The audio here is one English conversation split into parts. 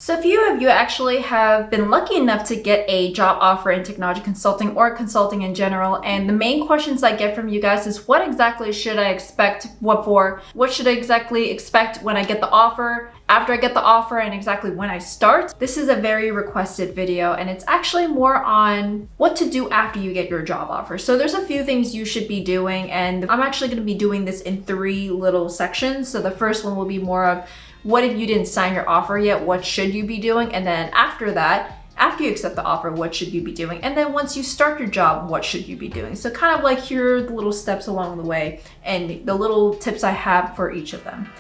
So a few of you actually have been lucky enough to get a job offer in technology consulting or consulting in general. And the main questions I get from you guys is what exactly should I expect? What should I exactly expect when I get the offer, after I get the offer, and exactly when I start? This is a very requested video, and it's actually more on what to do after you get your job offer. So there's a few things you should be doing, and I'm actually going to be doing this in 3 little sections. So the first one will be more of what if you didn't sign your offer yet? What should you be doing? And then after that, after you accept the offer, what should you be doing? And then once you start your job, what should you be doing? So kind of like here are the little steps along the way and the little tips I have for each of them.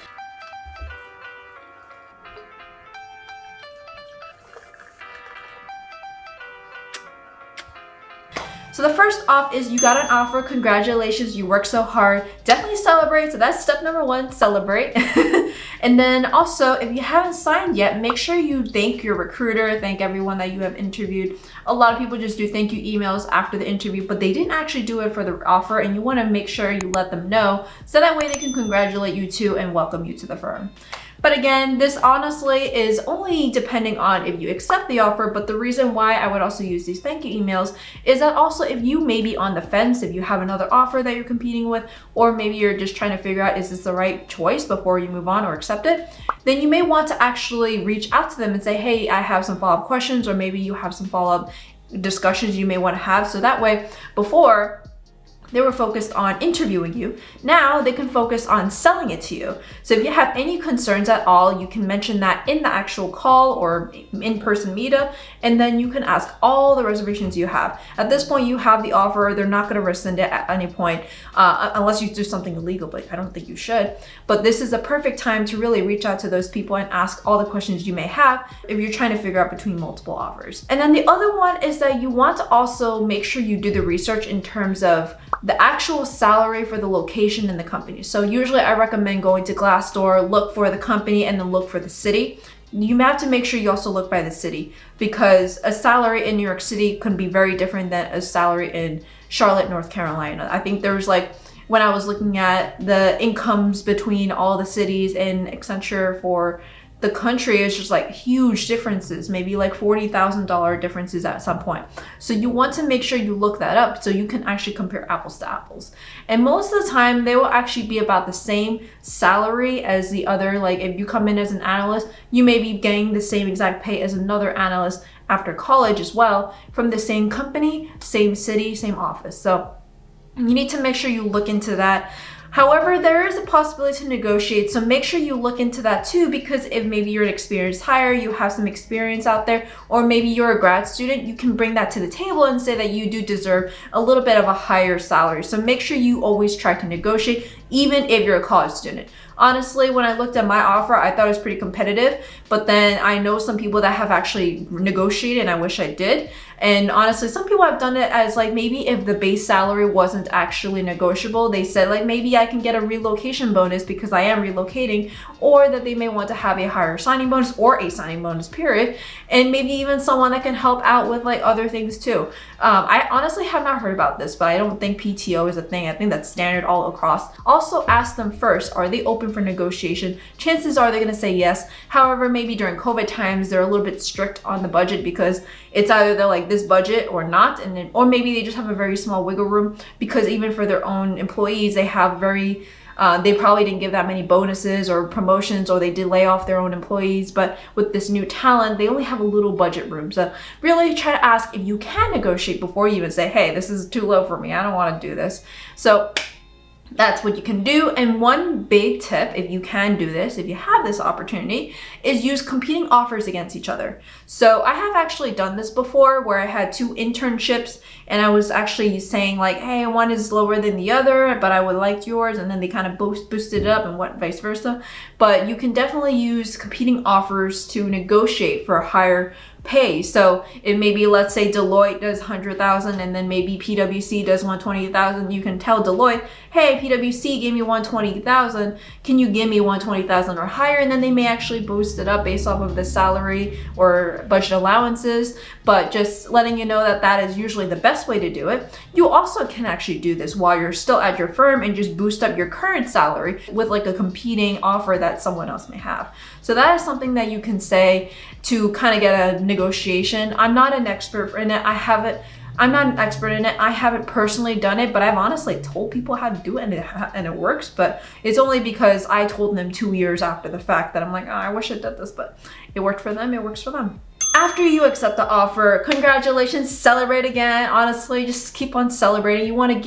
So the first off is you got an offer. Congratulations, you worked so hard. Definitely celebrate. So that's step number 1, celebrate. And then also, if you haven't signed yet, make sure you thank your recruiter, thank everyone that you have interviewed. A lot of people just do thank you emails after the interview, but they didn't actually do it for the offer, and you want to make sure you let them know so that way they can congratulate you too and welcome you to the firm. But again, this honestly is only depending on if you accept the offer, but the reason why I would also use these thank you emails is that also if you may be on the fence, if you have another offer that you're competing with, or maybe you're just trying to figure out is this the right choice before you move on or accept it, then you may want to actually reach out to them and say, hey, I have some follow-up questions, or maybe you have some follow-up discussions you may want to have. So that way, before they were focused on interviewing you, now they can focus on selling it to you. So if you have any concerns at all, you can mention that in the actual call or in-person meetup, and then you can ask all the reservations you have. At this point, you have the offer. They're not going to rescind it at any point unless you do something illegal, but I don't think you should. But this is a perfect time to really reach out to those people and ask all the questions you may have if you're trying to figure out between multiple offers. And then the other one is that you want to also make sure you do the research in terms of the actual salary for the location and the company. So usually I recommend going to Glassdoor, look for the company, and then look for the city. You may have to make sure you also look by the city, because a salary in New York City can be very different than a salary in Charlotte, North Carolina. I think there's when I was looking at the incomes between all the cities in Accenture for the country, is just huge differences, maybe $40,000 differences at some point. So you want to make sure you look that up so you can actually compare apples to apples. And most of the time they will actually be about the same salary as the other. If you come in as an analyst, you may be getting the same exact pay as another analyst after college as well, from the same company, same city, same office. So you need to make sure you look into that. However, there is a possibility to negotiate, so make sure you look into that too, because if maybe you're an experienced hire, you have some experience out there, or maybe you're a grad student, you can bring that to the table and say that you do deserve a little bit of a higher salary. So make sure you always try to negotiate, even if you're a college student. Honestly, when I looked at my offer, I thought it was pretty competitive, but then I know some people that have actually negotiated, and I wish I did. And honestly, some people have done it as maybe if the base salary wasn't actually negotiable, they said maybe I can get a relocation bonus because I am relocating, or that they may want to have a higher signing bonus or a signing bonus period, and maybe even someone that can help out with other things too. I honestly have not heard about this, but I don't think PTO is a thing. I think that's standard all across. Also ask them first, are they open for negotiation? Chances are they're going to say yes. However, maybe during COVID times, they're a little bit strict on the budget, because it's either they're this budget or not, and then, or maybe they just have a very small wiggle room, because even for their own employees, they have they probably didn't give that many bonuses or promotions, or they did lay off their own employees. But with this new talent, they only have a little budget room. So really try to ask if you can negotiate before you even say, hey, this is too low for me, I don't want to do this. So that's what you can do. And one big tip, if you can do this, if you have this opportunity, is use competing offers against each other. So I have actually done this before, where I had 2 internships, and I was actually saying hey, one is lower than the other, but I would like yours, and then they kind of boosted it up, and what vice versa. But you can definitely use competing offers to negotiate for a higher pay. So if maybe, let's say Deloitte does 100,000 and then maybe PwC does 120,000, you can tell Deloitte, hey, hey, PwC gave me 120,000, can you give me 120,000 or higher? And then they may actually boost it up based off of the salary or budget allowances. But just letting you know that that is usually the best way to do it. You also can actually do this while you're still at your firm and just boost up your current salary with like a competing offer that someone else may have. So that is something that you can say to kind of get a negotiation. I'm not an expert in it. I'm not an expert in it. I haven't personally done it, but I've honestly told people how to do it and it works. But it's only because I told them 2 years after the fact that I'm like, oh, I wish I did this, but it worked for them. It works for them. After you accept the offer, congratulations, celebrate again. Honestly, just keep on celebrating. You want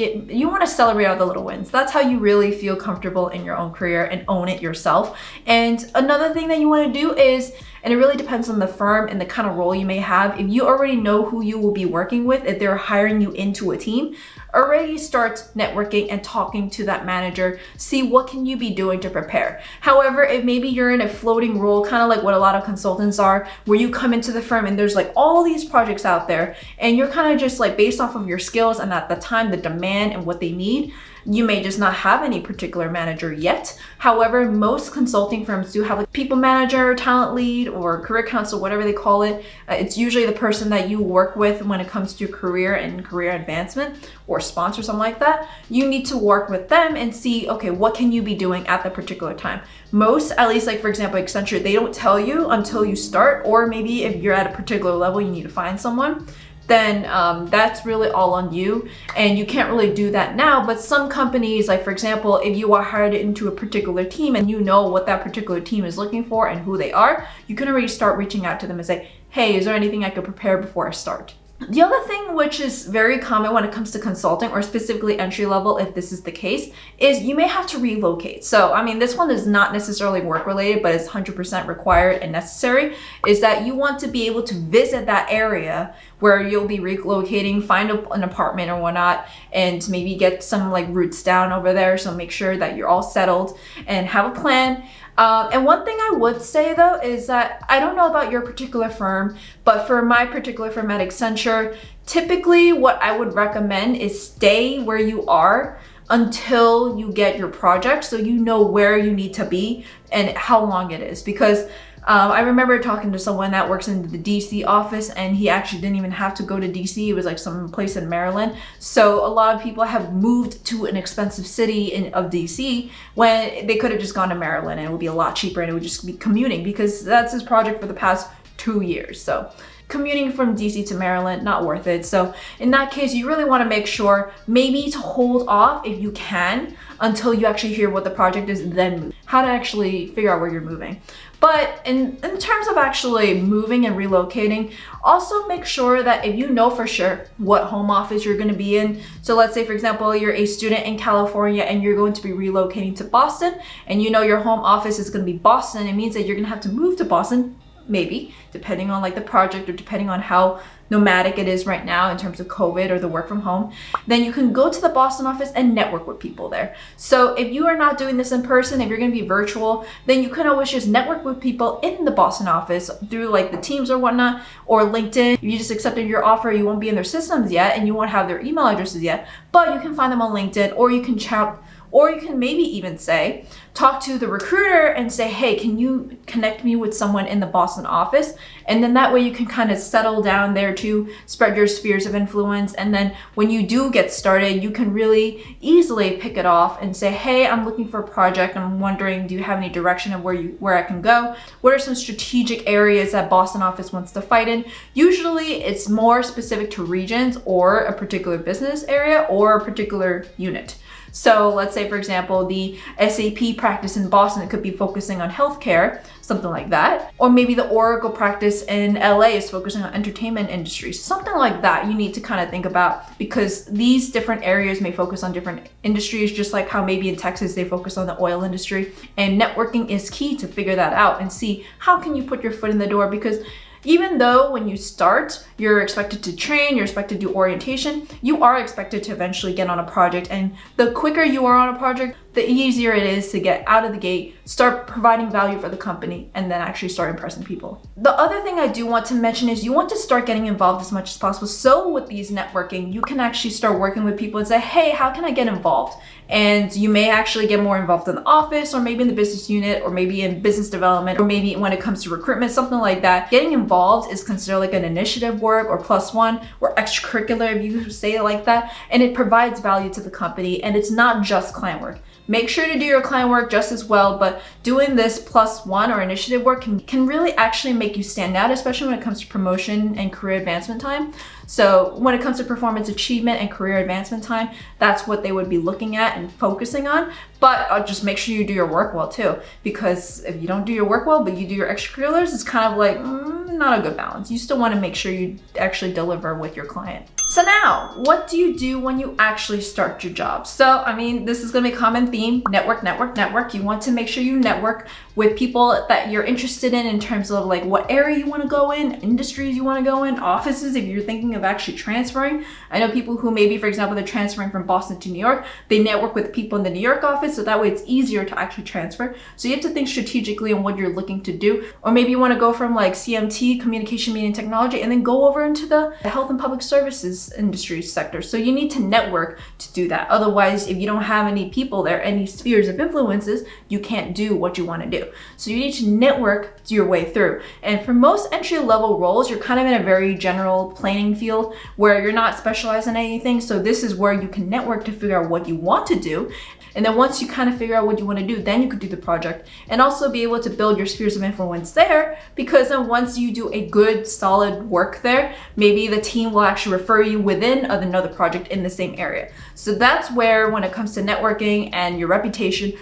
to celebrate all the little wins. That's how you really feel comfortable in your own career and own it yourself. And another thing that you want to do is, and it really depends on the firm and the kind of role you may have, if you already know who you will be working with, if they're hiring you into a team, already start networking and talking to that manager. See what can you be doing to prepare. However, if maybe you're in a floating role, kind of like what a lot of consultants are, where you come into the firm and there's like all these projects out there and you're kind of just like based off of your skills and at the time, the demand and what they need, you may just not have any particular manager yet. However, most consulting firms do have a people manager, talent lead, or career counsel, whatever they call it. It's usually the person that you work with when it comes to your career and career advancement, or sponsor, something like that. You need to work with them and see, okay, what can you be doing at that particular time? Most, at least like for example, Accenture, they don't tell you until you start, or maybe if you're at a particular level, you need to find someone. Then that's really all on you, and you can't really do that now. But some companies, like for example, if you are hired into a particular team and you know what that particular team is looking for and who they are, you can already start reaching out to them and say, hey, is there anything I could prepare before I start? The other thing, which is very common when it comes to consulting, or specifically entry level, if this is the case, is you may have to relocate. So, I mean, this one is not necessarily work related, but it's 100% required and necessary, is that you want to be able to visit that area where you'll be relocating, find an apartment or whatnot, and maybe get some like roots down over there. So make sure that you're all settled and have a plan. And one thing I would say though is that I don't know about your particular firm, but for my particular firm at Accenture, typically what I would recommend is stay where you are until you get your project, so you know where you need to be and how long it is. Because I remember talking to someone that works in the DC office, and he actually didn't even have to go to DC. It was like some place in Maryland. So a lot of people have moved to an expensive city of DC when they could have just gone to Maryland and it would be a lot cheaper and it would just be commuting, because that's his project for the past 2 years. So commuting from DC to Maryland, not worth it. So in that case, you really want to make sure maybe to hold off if you can until you actually hear what the project is, then move. How to actually figure out where you're moving. But in terms of actually moving and relocating, also make sure that if you know for sure what home office you're going to be in. So let's say, for example, you're a student in California and you're going to be relocating to Boston, and you know your home office is going to be Boston. It means that you're going to have to move to Boston, maybe, depending on like the project or depending on how nomadic it is right now in terms of COVID or the work from home. Then you can go to the Boston office and network with people there. So if you are not doing this in person, if you're going to be virtual, then you can always just network with people in the Boston office through like the Teams or whatnot, or LinkedIn. If you just accepted your offer, you won't be in their systems yet and you won't have their email addresses yet, but you can find them on LinkedIn, or you can chat. Or you can maybe even say, talk to the recruiter and say, hey, can you connect me with someone in the Boston office? And then that way you can kind of settle down there to spread your spheres of influence. And then when you do get started, you can really easily pick it off and say, hey, I'm looking for a project. I'm wondering, do you have any direction of where I can go? What are some strategic areas that Boston office wants to fight in? Usually it's more specific to regions or a particular business area or a particular unit. So let's say, for example, the SAP practice in Boston could be focusing on healthcare, something like that. Or maybe the Oracle practice in LA is focusing on entertainment industry, something like that. You need to kind of think about, because these different areas may focus on different industries, just like how maybe in Texas they focus on the oil industry. And networking is key to figure that out and see how can you put your foot in the door, because even though when you start, you're expected to train, you're expected to do orientation, you are expected to eventually get on a project. And the quicker you are on a project, the easier it is to get out of the gate, start providing value for the company, and then actually start impressing people. The other thing I do want to mention is you want to start getting involved as much as possible. So with these networking, you can actually start working with people and say, hey, how can I get involved? and you may actually get more involved in the office, or maybe in the business unit, or maybe in business development, or maybe when it comes to recruitment, something like that. Getting involved is considered like an initiative work or +1 or extracurricular, if you say it like that, and it provides value to the company, and it's not just client work. Make sure to do your client work just as well, but doing this +1 or initiative work can really actually make you stand out, especially when it comes to promotion and career advancement time. So when it comes to performance achievement and career advancement time, that's what they would be looking at and focusing on. But just make sure you do your work well too, because if you don't do your work well, but you do your extracurriculars, it's kind of like not a good balance. You still want to make sure you actually deliver with your client. So now, what do you do when you actually start your job? So, I mean, this is going to be a common theme: network, network, network. You want to make sure you network with people that you're interested in terms of like what area you want to go in, industries you want to go in, offices if you're thinking of actually transferring. I know people who maybe, for example, they're transferring from Boston to New York. They network with people in the New York office, so that way it's easier to actually transfer. So you have to think strategically on what you're looking to do. Or maybe you want to go from like CMT, communication, media, and technology, and then go over into the health and public services industry sector. So you need to network to do that. Otherwise, if you don't have any people there, any spheres of influences, you can't do what you want to do. So you need to network your way through. And for most entry-level roles, you're kind of in a very general playing field where you're not specialized in anything. So this is where you can network to figure out what you want to do. And then once you kind of figure out what you want to do, then you could do the project and also be able to build your spheres of influence there, because then once you do a good, solid work there, maybe the team will actually refer you within another project in the same area. So that's where, when it comes to networking and your reputation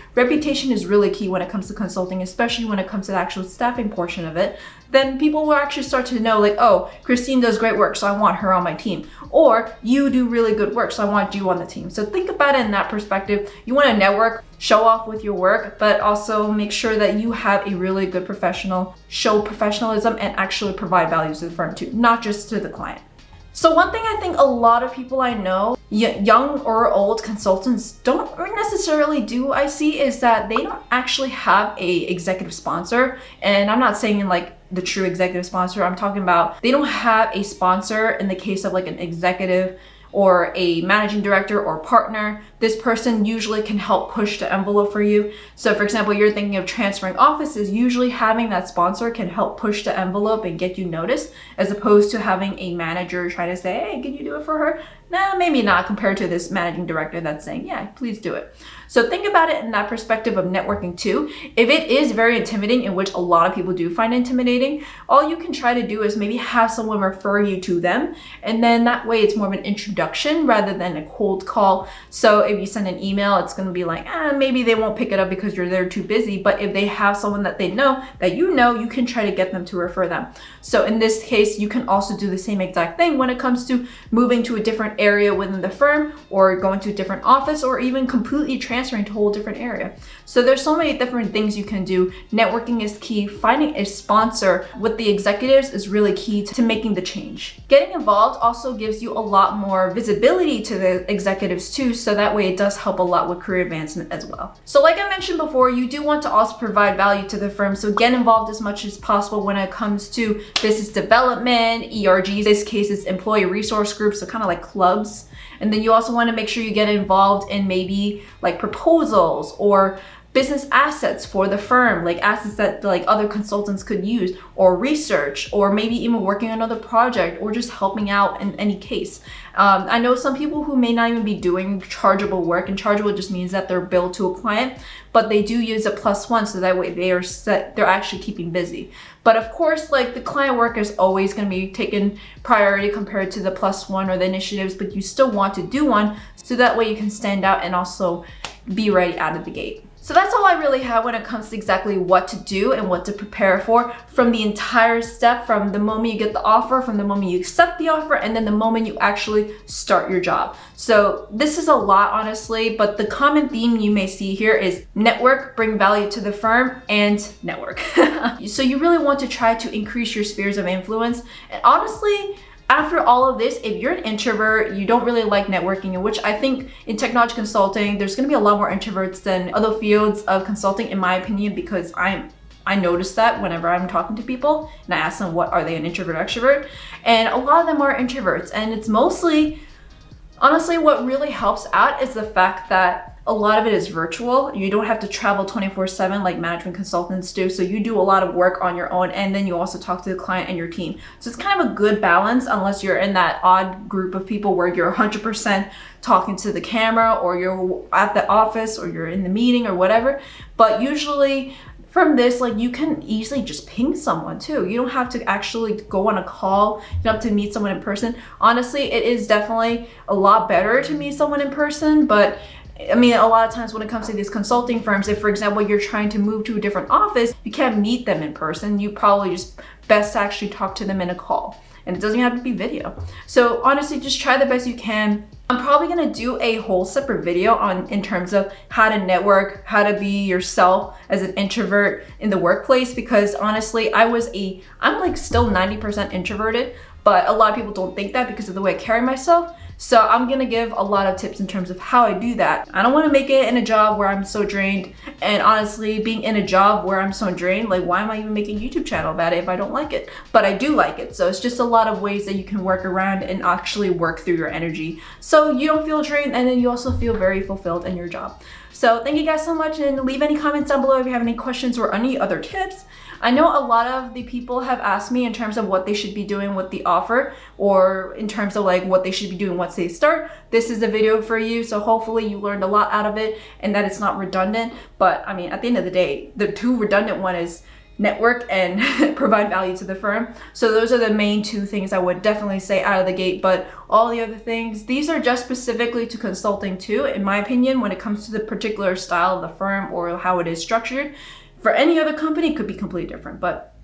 is really key when it comes to consulting, especially when it comes to the actual staffing portion of it. Then people will actually start to know like, oh, Christine does great work, so I want her on my team. Or you do really good work, so I want you on the team. So think about it in that perspective. You want to network, show off with your work, but also make sure that you have a really good professional, show professionalism, and actually provide value to the firm too, not just to the client. So one thing I think a lot of people I know, young or old consultants, don't necessarily do, I see, is that they don't actually have a executive sponsor. And I'm not saying like the true executive sponsor. I'm talking about they don't have a sponsor in the case of like an executive or a managing director or partner. This person usually can help push the envelope for you. So for example, you're thinking of transferring offices, usually having that sponsor can help push the envelope and get you noticed, as opposed to having a manager try to say, hey, can you do it for her? No, maybe not, compared to this managing director that's saying, yeah, please do it. So think about it in that perspective of networking too. If it is very intimidating, in which a lot of people do find intimidating, all you can try to do is maybe have someone refer you to them. And then that way it's more of an introduction rather than a cold call. So if you send an email, it's going to be like, maybe they won't pick it up because they're too busy. But if they have someone that they know, that you know, you can try to get them to refer them. So in this case, you can also do the same exact thing when it comes to moving to a different area within the firm, or going to a different office, or even completely transferring to a whole different area. So there's so many different things you can do. Networking is key. Finding a sponsor with the executives is really key to making the change. Getting involved also gives you a lot more visibility to the executives too, so that way it does help a lot with career advancement as well. So like I mentioned before, you do want to also provide value to the firm, so get involved as much as possible when it comes to business development, ERGs. In this case, it's employee resource groups, so kind of like clubs. And then you also want to make sure you get involved in maybe like proposals or business assets for the firm, like assets that like other consultants could use, or research, or maybe even working on another project, or just helping out in any case. I know some people who may not even be doing chargeable work, and chargeable just means that they're billed to a client, but they do use a +1, so that way they're actually keeping busy. But of course, like the client work is always going to be taken priority compared to the +1 or the initiatives, but you still want to do one, so that way you can stand out and also be ready out of the gate. So that's all I really have when it comes to exactly what to do and what to prepare for, from the entire step, from the moment you get the offer, from the moment you accept the offer, and then the moment you actually start your job. So this is a lot, honestly, but the common theme you may see here is network, bring value to the firm, and network. So you really want to try to increase your spheres of influence. And honestly, after all of this, if you're an introvert, you don't really like networking, in which I think in technology consulting, there's going to be a lot more introverts than other fields of consulting, in my opinion, because I notice that whenever I'm talking to people and I ask them, what are they, an introvert or extrovert? And a lot of them are introverts. And it's mostly, honestly, what really helps out is the fact that a lot of it is virtual. You don't have to travel 24/7 like management consultants do. So you do a lot of work on your own, and then you also talk to the client and your team. So it's kind of a good balance, unless you're in that odd group of people where you're 100% talking to the camera, or you're at the office, or you're in the meeting or whatever. But usually from this, like, you can easily just ping someone too. You don't have to actually go on a call. You don't have to meet someone in person. Honestly, it is definitely a lot better to meet someone in person, but I mean, a lot of times when it comes to these consulting firms, if for example, you're trying to move to a different office, you can't meet them in person. You probably just best to actually talk to them in a call. And it doesn't have to be video. So honestly, just try the best you can. I'm probably gonna do a whole separate video on in terms of how to network, how to be yourself as an introvert in the workplace, because honestly, I'm like still 90% introverted, but a lot of people don't think that because of the way I carry myself. So I'm gonna give a lot of tips in terms of how I do that. I don't wanna make it in a job where I'm so drained. And honestly, being in a job where I'm so drained, like, why am I even making a YouTube channel about it if I don't like it? But I do like it. So it's just a lot of ways that you can work around and actually work through your energy, so you don't feel drained, and then you also feel very fulfilled in your job. So thank you guys so much, and leave any comments down below if you have any questions or any other tips. I know a lot of the people have asked me in terms of what they should be doing with the offer, or in terms of like what they should be doing once they start. This is a video for you, so hopefully you learned a lot out of it and that it's not redundant. But I mean, at the end of the day, the two redundant one is network and provide value to the firm. So those are the main two things I would definitely say out of the gate. But all the other things, these are just specifically to consulting too, in my opinion, when it comes to the particular style of the firm or how it is structured. For any other company, it could be completely different, but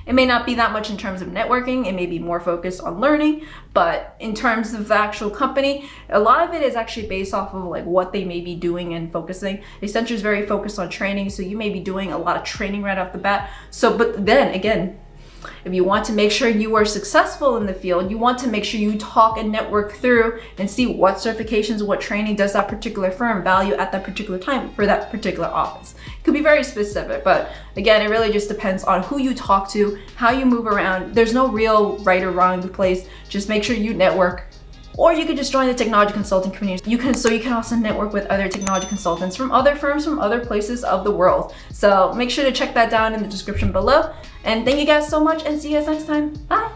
it may not be that much in terms of networking. It may be more focused on learning, but in terms of the actual company, a lot of it is actually based off of like what they may be doing and focusing. Accenture is very focused on training, so you may be doing a lot of training right off the bat. So, but then again, if you want to make sure you are successful in the field, you want to make sure you talk and network through and see what certifications, what training does that particular firm value at that particular time for that particular office. It could be very specific, but again, it really just depends on who you talk to, how you move around. There's no real right or wrong place. Just make sure you network. Or you could just join the technology consulting community. You can also network with other technology consultants from other firms from other places of the world. So make sure to check that down in the description below. And thank you guys so much, and see you guys next time. Bye.